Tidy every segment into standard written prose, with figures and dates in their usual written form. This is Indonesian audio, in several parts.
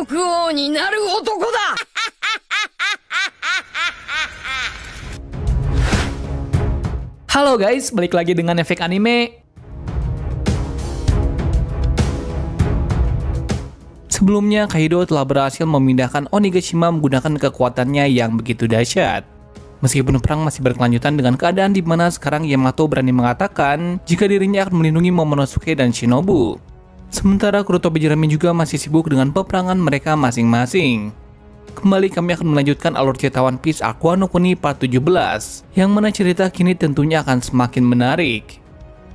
族王になる男だ。 Halo guys, balik lagi dengan Efek Anime. Sebelumnya, Kaido telah berhasil memindahkan Onigashima menggunakan kekuatannya yang begitu dahsyat. Meskipun perang masih berkelanjutan dengan keadaan di mana sekarang Yamato berani mengatakan jika dirinya akan melindungi Momonosuke dan Shinobu. Sementara Kurotobi Jerami juga masih sibuk dengan peperangan mereka masing-masing. Kembali kami akan melanjutkan alur cerita One Piece Arc Wano Kuni Part 17, yang mana cerita kini tentunya akan semakin menarik.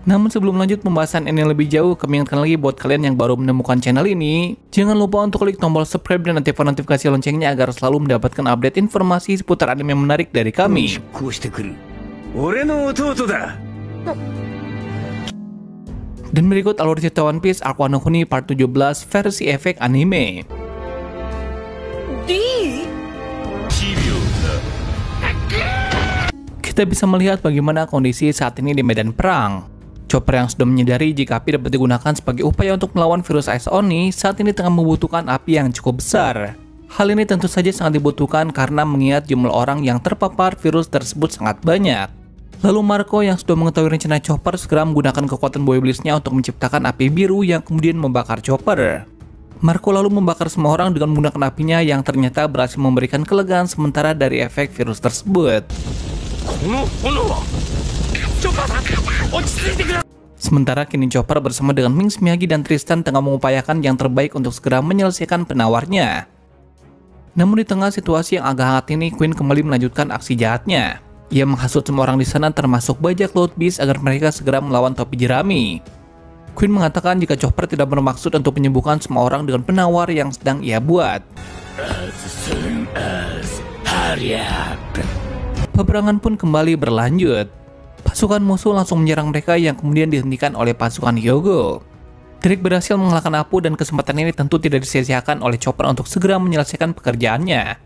Namun sebelum lanjut pembahasan ini lebih jauh, kami ingatkan lagi buat kalian yang baru menemukan channel ini, jangan lupa untuk klik tombol subscribe dan aktifkan notifikasi loncengnya agar selalu mendapatkan update informasi seputar anime menarik dari kami. Dan berikut alur cerita One Piece Arc Wano Kuni Part 17 versi Efek Anime. Kita bisa melihat bagaimana kondisi saat ini di medan perang. Chopper yang sudah menyadari jika api dapat digunakan sebagai upaya untuk melawan virus Ice Oni saat ini tengah membutuhkan api yang cukup besar. Hal ini tentu saja sangat dibutuhkan karena mengingat jumlah orang yang terpapar virus tersebut sangat banyak. Lalu Marco yang sudah mengetahui rencana Chopper segera menggunakan kekuatan buah iblisnya untuk menciptakan api biru yang kemudian membakar Chopper. Marco lalu membakar semua orang dengan menggunakan apinya yang ternyata berhasil memberikan kelegaan sementara dari efek virus tersebut. Sementara kini Chopper bersama dengan Mings, Miyagi, dan Tristan tengah mengupayakan yang terbaik untuk segera menyelesaikan penawarnya. Namun di tengah situasi yang agak hangat ini, Queen kembali melanjutkan aksi jahatnya. Ia menghasut semua orang di sana termasuk bajak laut Beast agar mereka segera melawan topi jerami. Queen mengatakan jika Chopper tidak bermaksud untuk menyembuhkan semua orang dengan penawar yang sedang ia buat. Peperangan pun kembali berlanjut. Pasukan musuh langsung menyerang mereka yang kemudian dihentikan oleh pasukan Hyogo. Drake berhasil mengalahkan Apu dan kesempatan ini tentu tidak disia-siakan oleh Chopper untuk segera menyelesaikan pekerjaannya.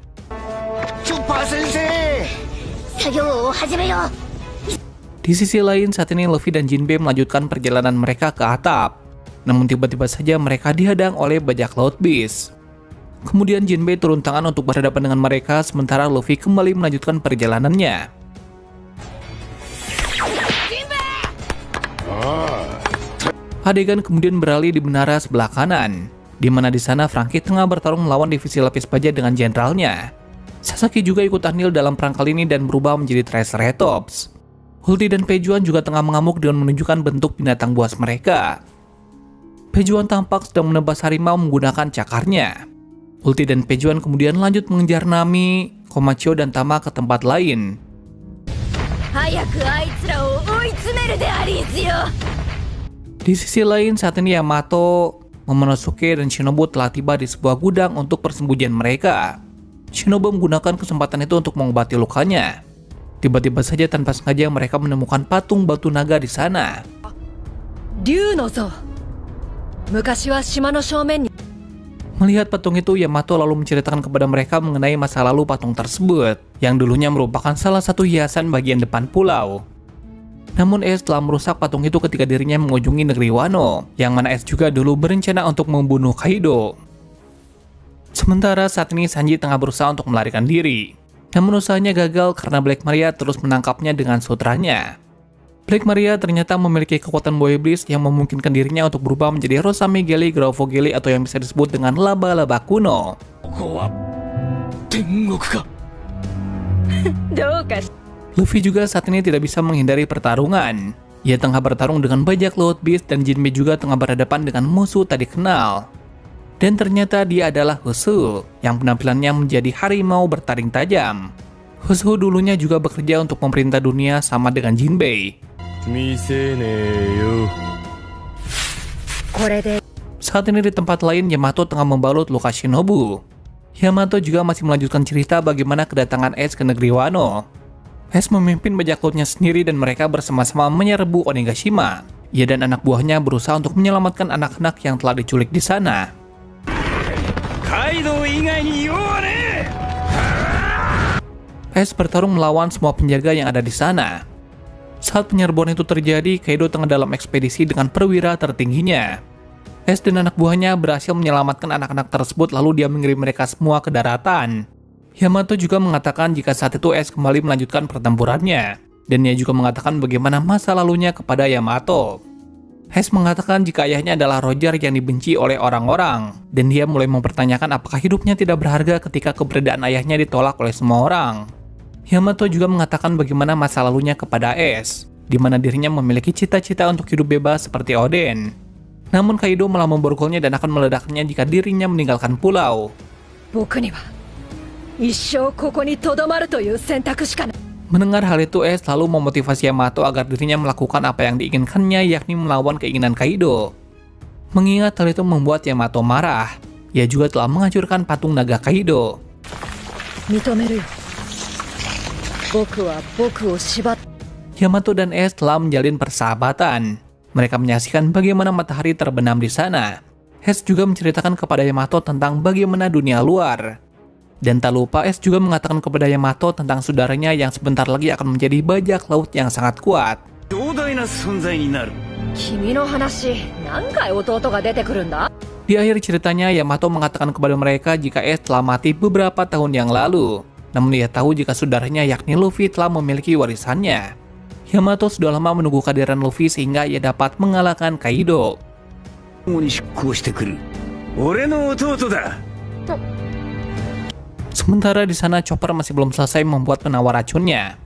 Di sisi lain, saat ini Luffy dan Jinbe melanjutkan perjalanan mereka ke atap. Namun tiba-tiba saja mereka dihadang oleh bajak laut Beast. Kemudian Jinbe turun tangan untuk berhadapan dengan mereka, sementara Luffy kembali melanjutkan perjalanannya. Adegan kemudian beralih di menara sebelah kanan, di mana di sana Franky tengah bertarung melawan divisi lapis baja dengan jenderalnya. Sasaki juga ikut andil dalam perang kali ini dan berubah menjadi Triceratops. Ulti dan Pejuan juga tengah mengamuk dengan menunjukkan bentuk binatang buas mereka. Pejuan tampak sedang menebas harimau menggunakan cakarnya. Ulti dan Pejuan kemudian lanjut mengejar Nami, Komacho, dan Tama ke tempat lain. Di sisi lain, saat ini Yamato, Momonosuke, dan Shinobu telah tiba di sebuah gudang untuk persembunyian mereka. Shinobu menggunakan kesempatan itu untuk mengobati lukanya. Tiba-tiba saja tanpa sengaja mereka menemukan patung batu naga di sana. Melihat patung itu, Yamato lalu menceritakan kepada mereka mengenai masa lalu patung tersebut, yang dulunya merupakan salah satu hiasan bagian depan pulau. Namun Ace telah merusak patung itu ketika dirinya mengunjungi negeri Wano, yang mana Ace juga dulu berencana untuk membunuh Kaido. Sementara saat ini Sanji tengah berusaha untuk melarikan diri. Namun usahanya gagal karena Black Maria terus menangkapnya dengan sutranya. Black Maria ternyata memiliki kekuatan buah iblis yang memungkinkan dirinya untuk berubah menjadi Rosame Geli, Graufo Geli, atau yang bisa disebut dengan laba-laba kuno. Luffy juga saat ini tidak bisa menghindari pertarungan. Ia tengah bertarung dengan bajak laut Beast dan Jinbe juga tengah berhadapan dengan musuh tadi kenal. Dan ternyata dia adalah Husu, yang penampilannya menjadi harimau bertaring tajam. Husu dulunya juga bekerja untuk pemerintah dunia sama dengan Jinbe. Saat ini di tempat lain, Yamato tengah membalut luka Shinobu. Yamato juga masih melanjutkan cerita bagaimana kedatangan Ace ke negeri Wano. Ace memimpin bajak lautnya sendiri dan mereka bersama-sama menyerbu Onigashima. Ia dan anak buahnya berusaha untuk menyelamatkan anak-anak yang telah diculik di sana. Ace bertarung melawan semua penjaga yang ada di sana. Saat penyerbuan itu terjadi, Kaido tengah dalam ekspedisi dengan perwira tertingginya. Ace dan anak buahnya berhasil menyelamatkan anak-anak tersebut lalu dia mengirim mereka semua ke daratan. Yamato juga mengatakan jika saat itu Ace kembali melanjutkan pertempurannya. Dan dia juga mengatakan bagaimana masa lalunya kepada Yamato. Ace mengatakan jika ayahnya adalah Roger yang dibenci oleh orang-orang. Dan dia mulai mempertanyakan apakah hidupnya tidak berharga ketika keberadaan ayahnya ditolak oleh semua orang. Yamato juga mengatakan bagaimana masa lalunya kepada Ace, di mana dirinya memiliki cita-cita untuk hidup bebas seperti Oden. Namun Kaido malah memborgolnya dan akan meledaknya jika dirinya meninggalkan pulau. Mendengar hal itu, Ace selalu memotivasi Yamato agar dirinya melakukan apa yang diinginkannya, yakni melawan keinginan Kaido. Mengingat hal itu membuat Yamato marah. Ia juga telah menghancurkan patung naga Kaido. Yamato dan Ace telah menjalin persahabatan. Mereka menyaksikan bagaimana matahari terbenam di sana. Ace juga menceritakan kepada Yamato tentang bagaimana dunia luar. Dan tak lupa Ace juga mengatakan kepada Yamato tentang saudaranya yang sebentar lagi akan menjadi bajak laut yang sangat kuat. Di akhir ceritanya, Yamato mengatakan kepada mereka jika Ace telah mati beberapa tahun yang lalu. Namun dia tahu jika saudaranya yakni Luffy telah memiliki warisannya. Yamato sudah lama menunggu kehadiran Luffy sehingga ia dapat mengalahkan Kaido. Sementara di sana Chopper masih belum selesai membuat penawar racunnya.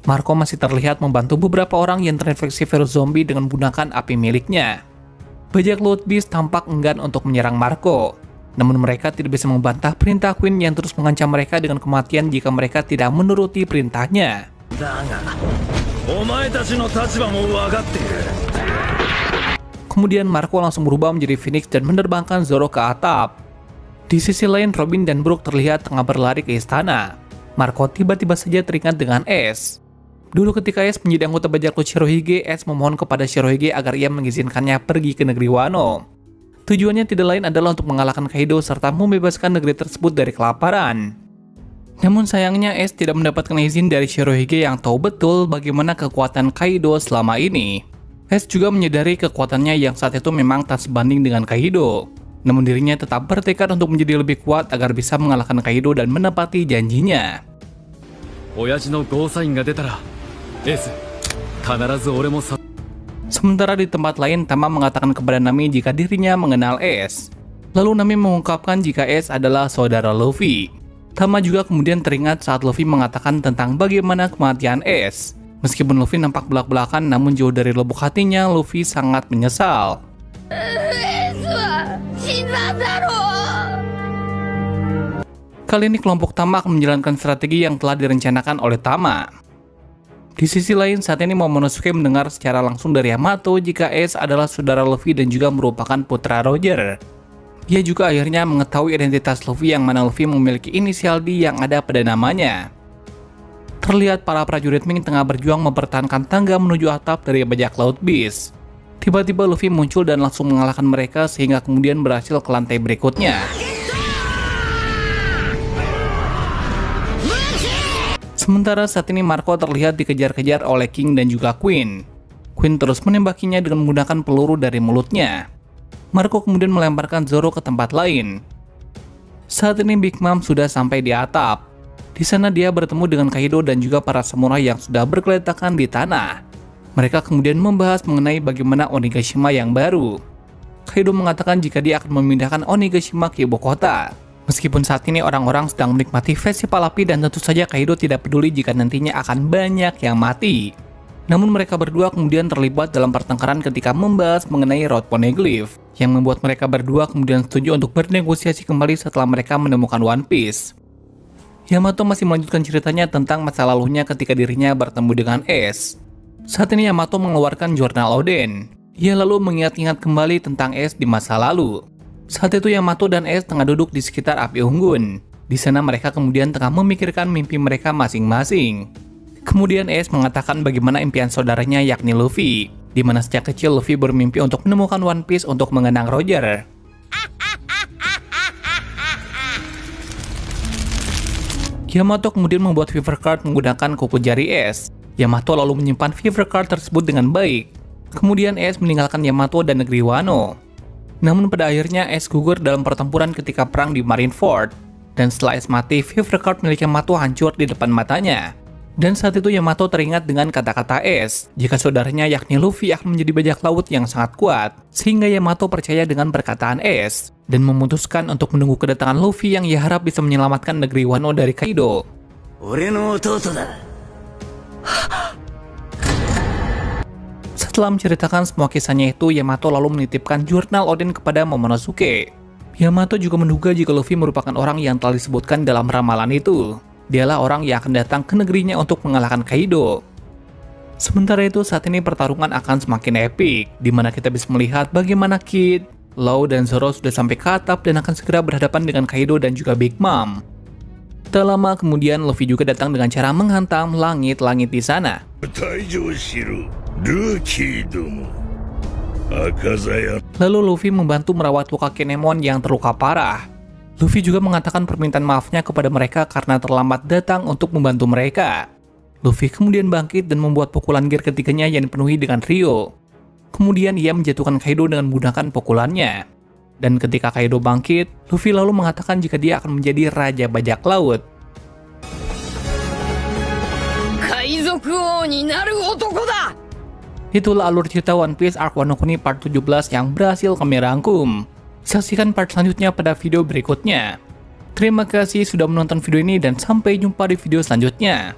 Marco masih terlihat membantu beberapa orang yang terinfeksi virus zombie dengan menggunakan api miliknya. Bajak laut Beast tampak enggan untuk menyerang Marco. Namun mereka tidak bisa membantah perintah Queen yang terus mengancam mereka dengan kematian jika mereka tidak menuruti perintahnya. Kemudian Marco langsung berubah menjadi Phoenix dan menerbangkan Zoro ke atap. Di sisi lain, Robin dan Brook terlihat tengah berlari ke istana. Marco tiba-tiba saja teringat dengan Ace. Dulu ketika Ace menjadi anggota bajak laut Shirohige, Ace memohon kepada Shirohige agar ia mengizinkannya pergi ke negeri Wano. Tujuannya tidak lain adalah untuk mengalahkan Kaido serta membebaskan negeri tersebut dari kelaparan. Namun sayangnya Ace tidak mendapatkan izin dari Shirohige yang tahu betul bagaimana kekuatan Kaido selama ini. Ace juga menyadari kekuatannya yang saat itu memang tak sebanding dengan Kaido. Namun dirinya tetap bertekad untuk menjadi lebih kuat agar bisa mengalahkan Kaido dan menepati janjinya. Sementara di tempat lain, Tama mengatakan kepada Nami jika dirinya mengenal Ace. Lalu Nami mengungkapkan jika Ace adalah saudara Luffy. Tama juga kemudian teringat saat Luffy mengatakan tentang bagaimana kematian Ace. Meskipun Luffy nampak belak-belakan, namun jauh dari lubuk hatinya, Luffy sangat menyesal. Kali ini kelompok Tama akan menjalankan strategi yang telah direncanakan oleh Tama. Di sisi lain, saat ini Momonosuke mendengar secara langsung dari Yamato jika Ace adalah saudara Luffy dan juga merupakan putra Roger. Dia juga akhirnya mengetahui identitas Luffy yang mana Luffy memiliki inisial D yang ada pada namanya. Terlihat para prajurit Ming tengah berjuang mempertahankan tangga menuju atap dari bajak laut Beast. Tiba-tiba Luffy muncul dan langsung mengalahkan mereka sehingga kemudian berhasil ke lantai berikutnya. Sementara saat ini Marco terlihat dikejar-kejar oleh King dan juga Queen. Queen terus menembakinya dengan menggunakan peluru dari mulutnya. Marco kemudian melemparkan Zoro ke tempat lain. Saat ini Big Mom sudah sampai di atap. Di sana dia bertemu dengan Kaido dan juga para samurai yang sudah bergeletakan di tanah. Mereka kemudian membahas mengenai bagaimana Onigashima yang baru. Kaido mengatakan jika dia akan memindahkan Onigashima ke ibu kota. Meskipun saat ini orang-orang sedang menikmati festival api dan tentu saja Kaido tidak peduli jika nantinya akan banyak yang mati. Namun mereka berdua kemudian terlibat dalam pertengkaran ketika membahas mengenai Road Poneglyph, yang membuat mereka berdua kemudian setuju untuk bernegosiasi kembali setelah mereka menemukan One Piece. Yamato masih melanjutkan ceritanya tentang masa lalunya ketika dirinya bertemu dengan Ace. Saat ini Yamato mengeluarkan jurnal Oden. Ia lalu mengingat-ingat kembali tentang Ace di masa lalu. Saat itu Yamato dan Ace tengah duduk di sekitar api unggun. Di sana mereka kemudian tengah memikirkan mimpi mereka masing-masing. Kemudian Ace mengatakan bagaimana impian saudaranya yakni Luffy, di mana sejak kecil Luffy bermimpi untuk menemukan One Piece untuk mengenang Roger. Yamato kemudian membuat Fever Card menggunakan kuku jari Ace. Yamato lalu menyimpan Fever Card tersebut dengan baik. Kemudian Ace meninggalkan Yamato dan negeri Wano. Namun pada akhirnya es gugur dalam pertempuran ketika perang di Marineford. Dan setelah es mati, Fifth Record milik Yamato hancur di depan matanya. Dan saat itu Yamato teringat dengan kata-kata es, jika saudaranya yakni Luffy akan menjadi bajak laut yang sangat kuat, sehingga Yamato percaya dengan perkataan es, dan memutuskan untuk menunggu kedatangan Luffy yang ia harap bisa menyelamatkan negeri Wano dari Kaido. Setelah menceritakan semua kisahnya itu, Yamato lalu menitipkan jurnal Oden kepada Momonosuke. Yamato juga menduga jika Luffy merupakan orang yang telah disebutkan dalam ramalan itu. Dialah orang yang akan datang ke negerinya untuk mengalahkan Kaido. Sementara itu, saat ini pertarungan akan semakin epik, di mana kita bisa melihat bagaimana Kid, Law, dan Zoro sudah sampai ke atap dan akan segera berhadapan dengan Kaido dan juga Big Mom. Tak lama kemudian, Luffy juga datang dengan cara menghantam langit-langit di sana. Lalu Luffy membantu merawat luka Kinemon yang terluka parah. Luffy juga mengatakan permintaan maafnya kepada mereka karena terlambat datang untuk membantu mereka. Luffy kemudian bangkit dan membuat pukulan gear ketiganya yang dipenuhi dengan Ryo. Kemudian ia menjatuhkan Kaido dengan menggunakan pukulannya. Dan ketika Kaido bangkit, Luffy lalu mengatakan jika dia akan menjadi Raja Bajak Laut. Itulah alur cerita One Piece Arc Wano Kuni Part 17 yang berhasil kami rangkum. Saksikan part selanjutnya pada video berikutnya. Terima kasih sudah menonton video ini dan sampai jumpa di video selanjutnya.